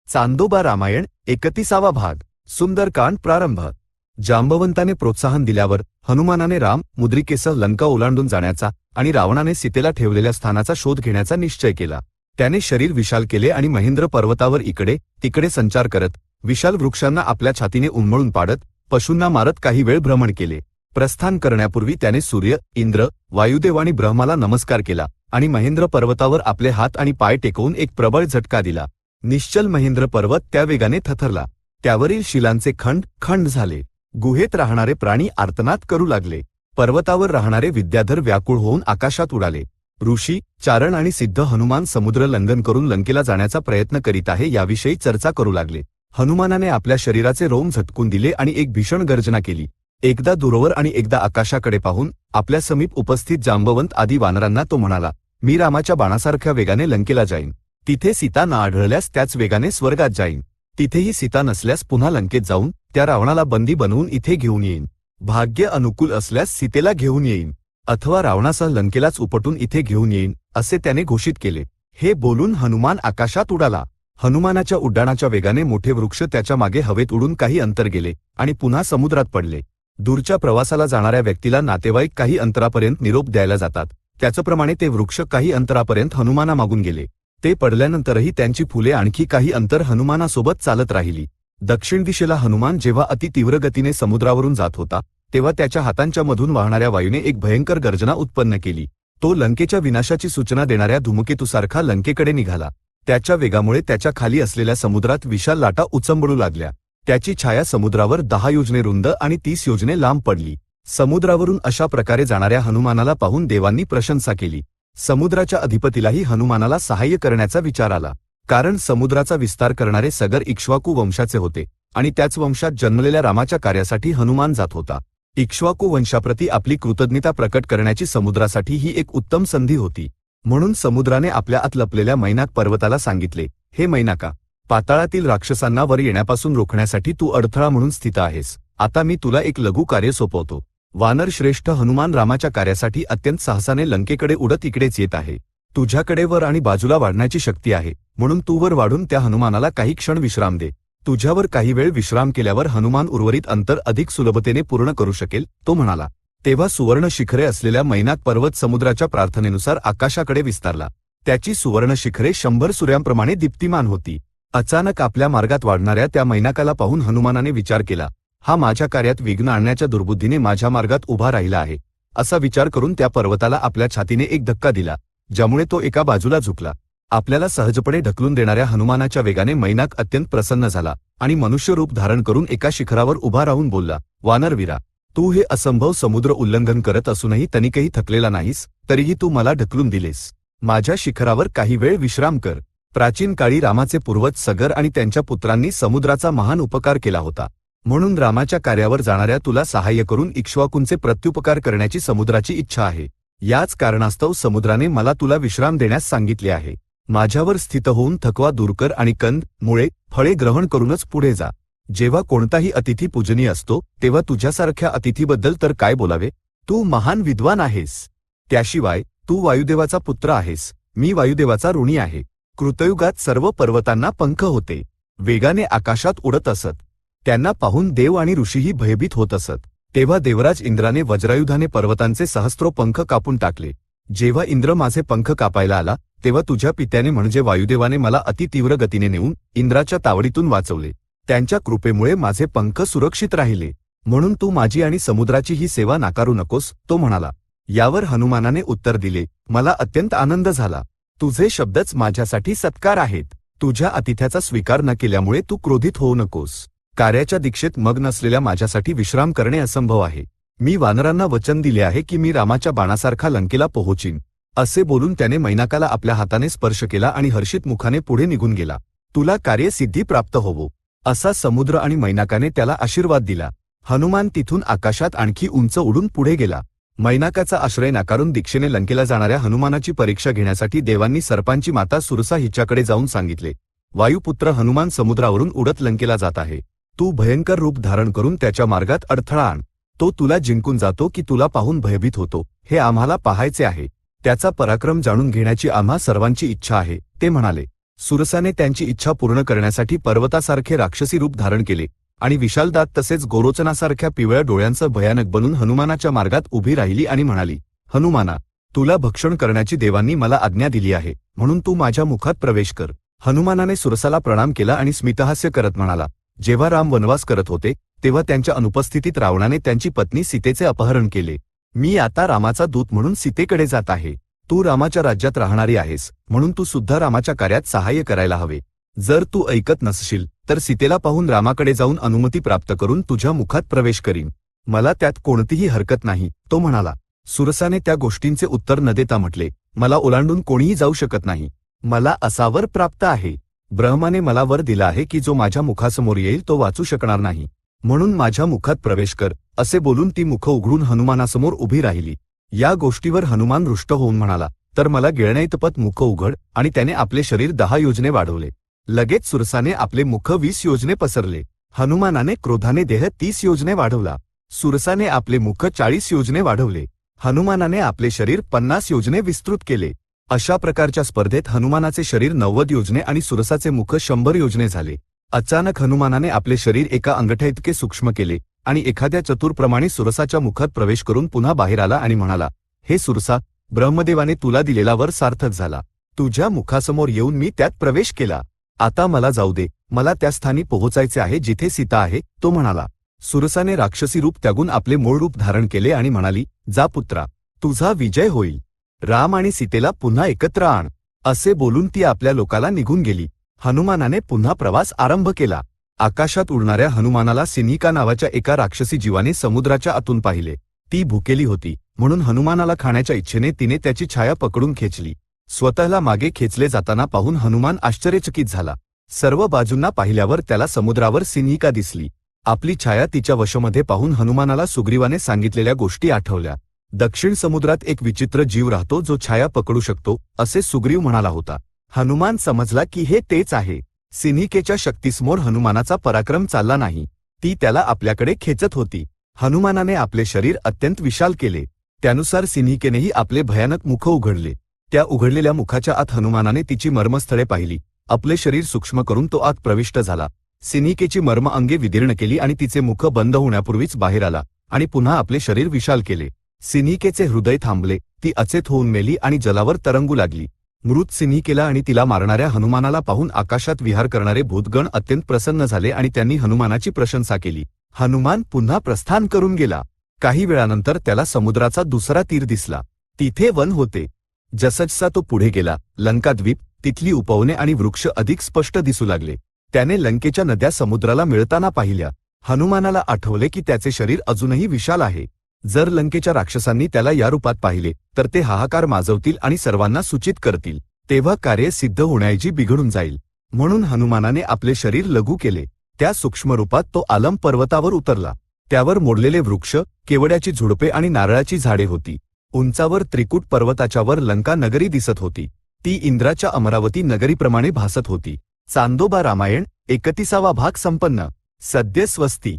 चांदोबा रामायण 31वा भाग. सुंदरकांड प्रारंभ. जांबवंताने प्रोत्साहन दिल्यावर हनुमानाने राम मुद्रिकेसह लंका ओलांडून जाण्याचा आणि रावणाने सीतेला ठेवलेल्या स्थानाचा शोध घेण्याचा निश्चय केला. त्याने शरीर विशाल केले आणि महेंद्र पर्वतावर इकडे तिकडे संचार करत विशाल वृक्षांना आपल्या छातीने उन्मळून पाडत पशूंना मारत काही वेळ भ्रमण केले. प्रस्थान करण्यापूर्वी त्याने सूर्य, इंद्र, वायुदेव आणि ब्रह्माला नमस्कार केला आणि महेंद्र पर्वतावर आपले हात आणि पाय टेकवून एक प्रबळ झटका दिला. निश्चल महेंद्र पर्वत त्या वेगाने थरथरला. त्यावरील शिलांचे खंड खंड झाले. गुहेत राहणारे प्राणी आर्तनाद करू लागले. पर्वतावर राहणारे विद्याधर व्याकुळ होऊन आकाशात उडाले. ऋषी, चारण आणि सिद्ध हनुमान समुद्र लंघन करून लंकेला जाण्याचा प्रयत्न करीत आहे याविषयी चर्चा करू लागले. हनुमानाने आपल्या शरीराचे रोम झटकून दिले आणि एक भीषण गर्जना केली. एकदा दूरवर आणि एकदा आकाशाकडे पाहून आपल्या समीप उपस्थित जांबवंत आदी वानरांना तो म्हणाला, मी रामाच्या बाणासारख्या वेगाने लंकेला जाईन. तिथे सीता न आढळल्यास त्याच वेगाने स्वर्गात जाईन. तिथेही सीता नसल्यास पुन्हा लंकेत जाऊन त्या रावणाला बंदी बनवून इथे घेऊन येईन. भाग्य अनुकूल असल्यास सीतेला घेऊन येईन, अथवा रावणासह लंकेलाच उपटून इथे घेऊन येईन, असे त्याने घोषित केले. हे बोलून हनुमान आकाशात उडाला. हनुमानाच्या उड्डाणाच्या वेगाने मोठे वृक्ष त्याच्या मागे हवेत उडून काही अंतर गेले आणि पुन्हा समुद्रात पडले. दूरच्या प्रवासाला जाणाऱ्या व्यक्तीला नातेवाईक काही अंतरापर्यंत निरोप द्यायला जातात, त्याचप्रमाणे ते वृक्ष काही अंतरापर्यंत हनुमानामागून गेले. ते पडल्यानंतरही त्यांची फुले आणखी काही अंतर हनुमानासोबत चालत राहिली. दक्षिण दिशेला हनुमान जेव्हा अति तीव्र गतीने समुद्रावरून जात होता तेव्हा त्याच्या हातांच्या मधून वाहणाऱ्या वायूने एक भयंकर गर्जना उत्पन्न केली. तो लंकेच्या विनाशाची सूचना देणाऱ्या धूमकेतूसारखा लंकेकडे निघाला. त्याच्या वेगामुळे त्याच्या खाली असलेल्या समुद्रात विशाल लाटा उचंबळू लागल्या. त्याची छाया समुद्रावर 10 योजने रुंद आणि 30 योजने लांब पडली. समुद्रावरून अशा प्रकारे जाणाऱ्या हनुमानाला पाहून देवांनी प्रशंसा केली. समुद्राच्या अधिपतीलाही हनुमानाला सहाय्य करण्याचा विचार आला, कारण समुद्राचा विस्तार करणारे सगर इक्ष्वाकू वंशाचे होते आणि त्याच वंशात जन्मलेल्या रामाच्या कार्यासाठी हनुमान जात होता. इक्ष्वाकू वंशाप्रती आपली कृतज्ञता प्रकट करण्याची समुद्रासाठी ही एक उत्तम संधी होती. म्हणून समुद्राने आपल्या आत लपलेल्या मैनाक पर्वताला सांगितले, हे मैनाका, पाताळातील राक्षसांना वर येण्यापासून रोखण्यासाठी तू अडथळा म्हणून स्थित आहेस. आता मी तुला एक लघु कार्य सोपवतो. वानर श्रेष्ठ हनुमान रामाच्या कार्यासाठी अत्यंत साहसाने लंकेकडे उडत इकडेच येत आहे. तुझ्याकडे वर आणि बाजूला वाढण्याची शक्ती आहे, म्हणून तू वर वाढून त्या हनुमानाला काही क्षण विश्राम दे. तुझ्यावर काही वेळ विश्राम केल्यावर हनुमान उर्वरित अंतर अधिक सुलभतेने पूर्ण करू शकेल, तो म्हणाला. तेव्हा सुवर्ण शिखरे असलेल्या मैनाक पर्वत समुद्राच्या प्रार्थनेनुसार आकाशाकडे विस्तारला. त्याची सुवर्ण शिखरे 100 सूर्यांप्रमाणे दीप्तिमान होती. अचानक आपल्या मार्गात वाढणाऱ्या त्या मैनाकाला पाहून हनुमानाने विचार केला, हा माझ्या कार्यात विघ्न आणण्याच्या दुर्बुद्धीने माझ्या मार्गात उभा राहिला आहे. असा विचार करून त्या पर्वताला आपल्या छातीने एक धक्का दिला, ज्यामुळे तो एका बाजूला झुकला. आपल्याला सहजपणे ढकलून देणाऱ्या हनुमानाच्या वेगाने मैनाक अत्यंत प्रसन्न झाला आणि मनुष्य रूप धारण करून एका शिखरावर उभा राहून बोलला, वानरवीरा, तू हे असंभव समुद्र उल्लंघन करत असूनही तनिकही थकलेला नाहीस, तरीही तू मला ढकलून दिलेस. माझ्या शिखरावर काही वेळ विश्राम कर. प्राचीन काळी रामाचे पूर्वज सगर आणि त्यांच्या पुत्रांनी समुद्राचा महान उपकार केला होता. म्हणून रामाच्या कार्यावर जाणाऱ्या तुला सहाय्य करून इक्ष्वाकूंचे प्रत्युपकार करण्याची समुद्राची इच्छा आहे. याच कारणास्तव समुद्राने मला तुला विश्राम देण्यास सांगितले आहे. माझ्यावर स्थित होऊन थकवा दूर कर आणि कंद, मुळे, फळे ग्रहण करूनच पुढे जा. जेव्हा कोणताही अतिथी पूजनीय असतो तेव्हा तुझ्यासारख्या अतिथीबद्दल तर काय बोलावे. तू महान विद्वान आहेस. त्याशिवाय तू वायुदेवाचा पुत्र आहेस. मी वायुदेवाचा ऋणी आहे. कृतयुगात सर्व पर्वतांना पंख होते. वेगाने आकाशात उडत असत. त्यांना पाहून देव आणि ऋषीही भयभीत होत असत. तेव्हा देवराज इंद्राने वज्रायुधाने पर्वतांचे सहस्रो पंख कापून टाकले. जेव्हा इंद्र माझे पंख कापायला आला तेव्हा तुझ्या पित्याने म्हणजे वायुदेवाने मला अतितीव्र गतीने नेऊन इंद्राच्या तावडीतून वाचवले. त्यांच्या कृपेमुळे माझे पंख सुरक्षित राहिले. म्हणून तू माझी आणि समुद्राची ही सेवा नाकारू नकोस, तो म्हणाला. यावर हनुमानाने उत्तर दिले, मला अत्यंत आनंद झाला. तुझे शब्दच माझ्यासाठी सत्कार आहेत. तुझ्या आतिथ्याचा स्वीकार न केल्यामुळे तू क्रोधित होऊ नकोस. कार्याच्या दीक्षेत मग्न असलेल्या माझ्यासाठी विश्राम करणे असंभव आहे. मी वानरांना वचन दिले आहे की मी रामाच्या बाणासारखा लंकेला पोहोचीन. असे बोलून त्याने मैनाकाला आपल्या हाताने स्पर्श केला आणि हर्षित मुखाने पुढे निघून गेला. तुला कार्यसिद्धी प्राप्त होवो, असा समुद्र आणि मैनाकाने त्याला आशीर्वाद दिला. हनुमान तिथून आकाशात आणखी उंच उडून पुढे गेला. मैनाकाचा आश्रय नाकारून दीक्षेने लंकेला जाणाऱ्या हनुमानाची परीक्षा घेण्यासाठी देवांनी सर्पांची माता सुरसा हिच्याकडे जाऊन सांगितले, वायुपुत्र हनुमान समुद्रावरून उडत लंकेला जात आहे. तू भयंकर रूप धारण करून त्याच्या मार्गात अडथळा आण. तो तुला जिंकून जातो की तुला पाहून भयभीत होतो, हे आम्हाला पाहायचे आहे. त्याचा पराक्रम जाणून घेण्याची आम्हा सर्वांची इच्छा आहे, ते म्हणाले. सुरसाने त्यांची इच्छा पूर्ण करण्यासाठी पर्वतासारखे राक्षसी रूप धारण केले आणि विशाल दात तसेच गोरोचनासारख्या पिवळ्या डोळ्यांचं भयानक बनून हनुमानाच्या मार्गात उभी राहिली आणि म्हणाली, हनुमाना, तुला भक्षण करण्याची देवांनी मला आज्ञा दिली आहे, म्हणून तू माझ्या मुखात प्रवेश कर. हनुमानाने सुरसाला प्रणाम केला आणि स्मितहास्य करत म्हणाला, जेव्हा राम वनवास करत होते तेव्हा त्यांच्या अनुपस्थितीत रावणाने त्यांची पत्नी सीतेचे अपहरण केले. मी आता रामाचा दूत म्हणून सीतेकडे जात आहे. तू रामाच्या राज्यात राहणारी आहेस, म्हणून तू सुद्धा रामाच्या कार्यात सहाय्य करायला हवे. जर तू ऐकत नसशील तर सीतेला पाहून रामाकडे जाऊन अनुमती प्राप्त करून तुझ्या मुखात प्रवेश करीन. मला त्यात कोणतीही हरकत नाही, तो म्हणाला. सुरसाने त्या गोष्टींचे उत्तर न देता म्हटले, मला ओलांडून कोणीही जाऊ शकत नाही. मला असा वर प्राप्त आहे. ब्रह्माने मला वर दिला आहे की जो माझ्या मुखासमोर येईल तो वाचू शकणार नाही, म्हणून माझ्या मुखात प्रवेश कर. असे बोलून ती मुख उघडून हनुमानासमोर उभी राहिली. या गोष्टीवर हनुमान रुष्ट होऊन म्हणाला, तर मला गिळण्याइतपत मुख उघड, आणि त्याने आपले शरीर 10 योजने वाढवले. लगेच सुरसाने आपले मुख 20 योजने पसरले. हनुमानाने क्रोधाने देह 30 योजने वाढवला. सुरसाने आपले मुख 40 योजने वाढवले. हनुमानाने आपले शरीर 50 योजने विस्तृत केले. अशा प्रकारच्या स्पर्धेत हनुमानाचे शरीर 90 योजने आणि सुरसाचे मुख 100 योजने झाले. अचानक हनुमानाने आपले शरीर एका अंगठ्याइतके सूक्ष्म केले आणि एखाद्या चतुरप्रमाणे सुरसाच्या मुखात प्रवेश करून पुन्हा बाहेर आला आणि म्हणाला, हे सुरसा, ब्रह्मदेवाने तुला दिलेला वर सार्थक झाला. तुझ्या मुखासमोर येऊन मी त्यात प्रवेश केला. आता मला जाऊ दे, मला त्या स्थानी पोहोचायचे आहे जिथे सीता आहे, तो म्हणाला. सुरसाने राक्षसी रूप त्यागून आपले मूळ रूप धारण केले आणि म्हणाली, जा पुत्रा, तुझा विजय होईल. राम आणि सीतेला पुन्हा एकत्र आण. असे बोलून ती आपल्या लोकाला निघून गेली. हनुमानाने पुन्हा प्रवास आरंभ केला. आकाशात उडणाऱ्या हनुमानाला सिनिका नावाच्या एका राक्षसी जीवाने समुद्राच्या आतून पाहिले. ती भुकेली होती, म्हणून हनुमानाला खाण्याच्या इच्छेने तिने त्याची छाया पकडून खेचली. स्वतःला मागे खेचले जाताना पाहून हनुमान आश्चर्यचकित झाला. सर्व बाजूंना पाहिल्यावर त्याला समुद्रावर सिनिका दिसली. आपली छाया तिच्या वशमध्ये पाहून हनुमानाला सुग्रीवाने सांगितलेल्या गोष्टी आठवल्या. दक्षिण समुद्रात एक विचित्र जीव राहतो जो छाया पकडू शकतो, असे सुग्रीव म्हणाला होता. हनुमान समजला की हे तेच आहे. सिनिकेच्या शक्तीसमोर हनुमानाचा पराक्रम चालला नाही. ती त्याला आपल्याकडे खेचत होती. हनुमानाने आपले शरीर अत्यंत विशाल केले. त्यानुसार सिनिकेनेही आपले भयानक मुख उघडले. त्या उघडलेल्या मुखाच्या आत हनुमानाने तिची मर्मस्थळे पाहिली. आपले शरीर सूक्ष्म करून तो आत प्रविष्ट झाला. सिनिकेची मर्म अंगे विदीर्ण केली आणि तिचे मुख बंद होण्यापूर्वीच बाहेर आला आणि पुन्हा आपले शरीर विशाल केले. सिनिकेचे हृदय थांबले. ती अचेत होऊन मेली आणि जलावर तरंगू लागली. मृत सिनिकेला आणि तिला मारणाऱ्या हनुमानाला पाहून आकाशात विहार करणारे भूतगण अत्यंत प्रसन्न झाले आणि त्यांनी हनुमानाची प्रशंसा केली. हनुमान पुन्हा प्रस्थान करून गेला. काही वेळानंतर त्याला समुद्राचा दुसरा तीर दिसला. तिथे वन होते. जसजसा तो पुढे गेला, लंकाद्वीप, तिथली उपवने आणि वृक्ष अधिक स्पष्ट दिसू लागले. त्याने लंकेच्या नद्या समुद्राला मिळताना पाहिल्या. हनुमानाला आठवले की त्याचे शरीर अजूनही विशाल आहे. जर लंकेच्या राक्षसांनी त्याला या रूपात पाहिले तर ते हाहाकार माजवतील आणि सर्वांना सूचित करतील. तेव्हा कार्य सिद्ध होण्याऐवजी बिघडून जाईल. म्हणून हनुमानाने आपले शरीर लघु केले. त्या सूक्ष्म रूपात तो आलम पर्वतावर उतरला. त्यावर मोडलेले वृक्ष, केवड्याची झुडपे आणि नारळाची झाडे होती. उंचावर त्रिकूट पर्वताच्या वर लंका नगरी दिसत होती. ती इंद्राच्या अमरावती नगरीप्रमाणे भासत होती. चांदोबा रामायण 31वा भाग संपन्न. सद्य स्वस्ती.